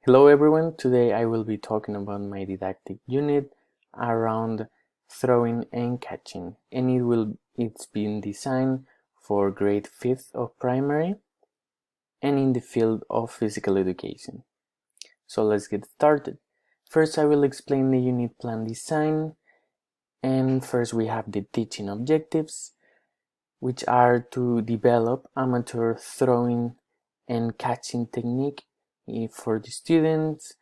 Hello everyone, today I will be talking about my didactic unit around throwing and catching, and it's been designed for grade 5th of primary and in the field of physical education. So let's get started. First I will explain the unit plan design, and first we have the teaching objectives, which are to develop amateur throwing and catching technique for the students.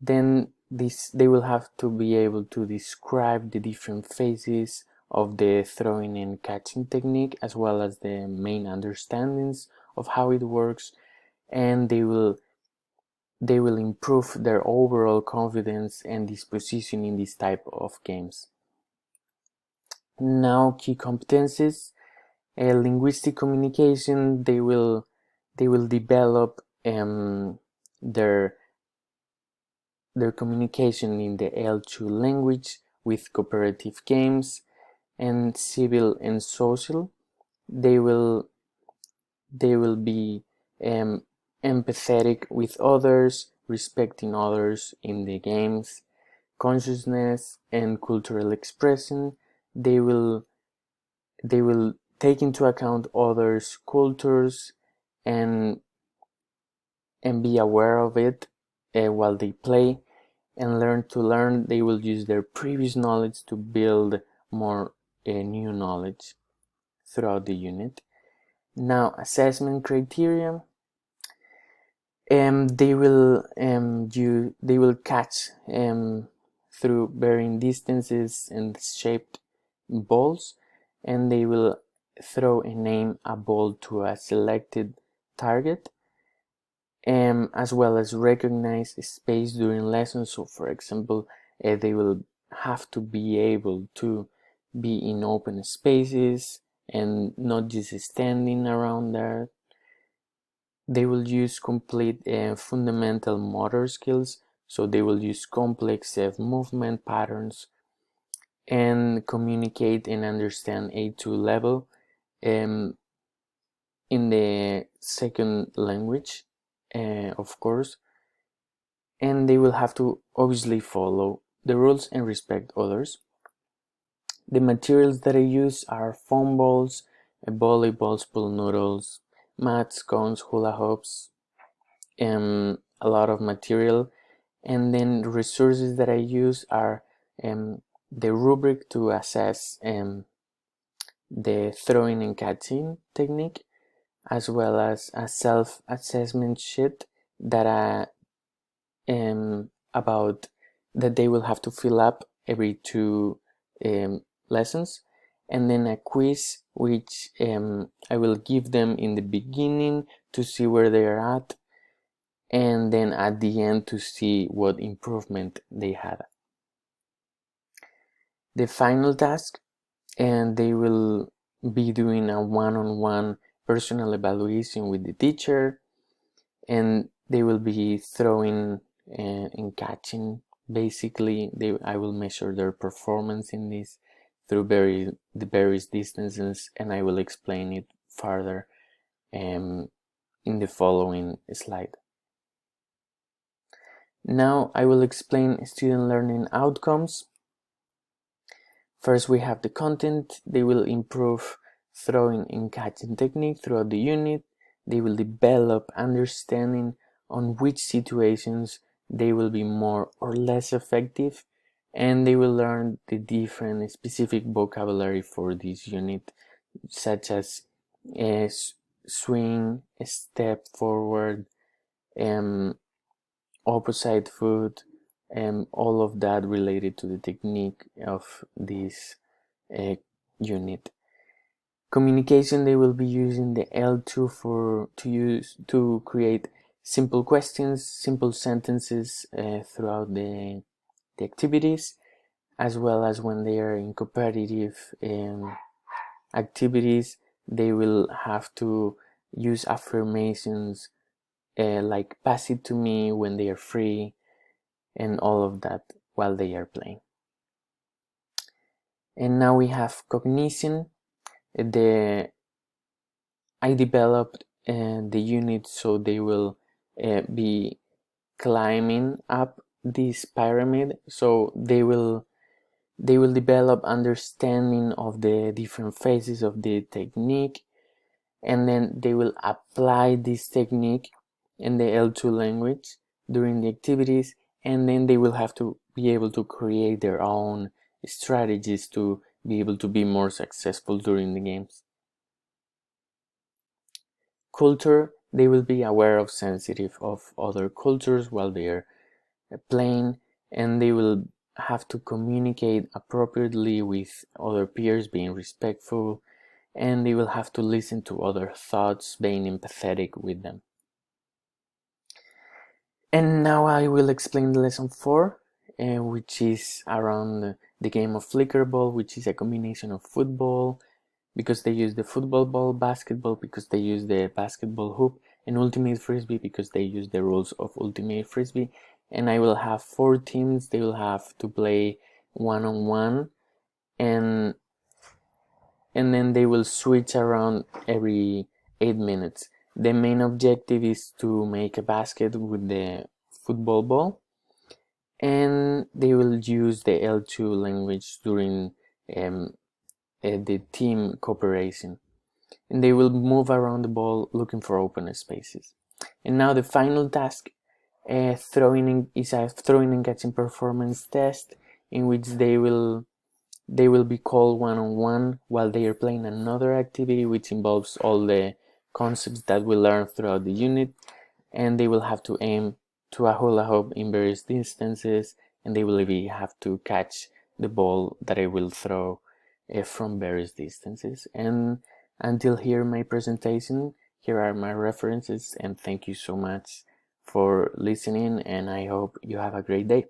Then they will have to be able to describe the different phases of the throwing and catching technique, as well as the main understandings of how it works, and they will improve their overall confidence and disposition in this type of games. Now, key competencies: linguistic communication. They will develop their communication in the L2 language with cooperative games, and civil and social. They will be empathetic with others, respecting others in the games, consciousness and cultural expression. They will take into account others' cultures and be aware of it while they play, and learn to learn. They will use their previous knowledge to build more new knowledge throughout the unit. Now, assessment criteria. They will catch through varying distances and shaped balls, and they will throw and aim a ball to a selected target, as well as recognize space during lessons. So for example, they will have to be able to be in open spaces and not just standing around there. They will use complete fundamental motor skills, so they will use complex movement patterns and communicate and understand A2 level in the second language, of course, and they will have to obviously follow the rules and respect others. The materials that I use are foam balls, volleyballs, pool noodles, mats, cones, hula hoops, a lot of material. And then the resources that I use are the rubric to assess the throwing and catching technique, as well as a self-assessment sheet that about that they will have to fill up every 2 lessons, and then a quiz which I will give them in the beginning to see where they are at, and then at the end to see what improvement they had. The final task, and they will be doing a one-on-one personal evaluation with the teacher, and they will be throwing and catching. Basically, I will measure their performance in this through the various distances, and I will explain it further in the following slide. Now I will explain student learning outcomes. First, we have the content. They will improve throwing and catching technique throughout the unit. They will develop understanding on which situations they will be more or less effective, and they will learn the different specific vocabulary for this unit, such as swing, step forward, opposite foot, and all of that related to the technique of this unit. Communication, they will be using the L2 to create simple questions, simple sentences throughout the activities, as well as when they are in competitive activities, they will have to use affirmations like pass it to me when they are free, and all of that while they are playing. And now we have cognition. I developed the unit so they will be climbing up this pyramid, so they will develop understanding of the different phases of the technique, and then they will apply this technique in the L2 language during the activities, and then they will have to be able to create their own strategies to be able to be more successful during the games. Culture, they will be aware of sensitive of other cultures while they are playing, and they will have to communicate appropriately with other peers, being respectful, and they will have to listen to other thoughts, being empathetic with them. And now I will explain the lesson 4, which is around the game of flicker ball, which is a combination of football, because they use the football ball, basketball because they use the basketball hoop, and ultimate frisbee because they use the rules of ultimate frisbee. And I will have 4 teams. They will have to play one-on-one, and then they will switch around every 8 minutes. The main objective is to make a basket with the football ball, and they will use the L2 language during the team cooperation, and they will move around the ball looking for open spaces. And now the final task is a throwing and catching performance test, in which they will be called one-on-one while they are playing another activity which involves all the concepts that we learned throughout the unit, and they will have to aim to a hula hoop in various distances, and they will have to catch the ball that I will throw from various distances. And until here my presentation, here are my references, and thank you so much for listening, and I hope you have a great day.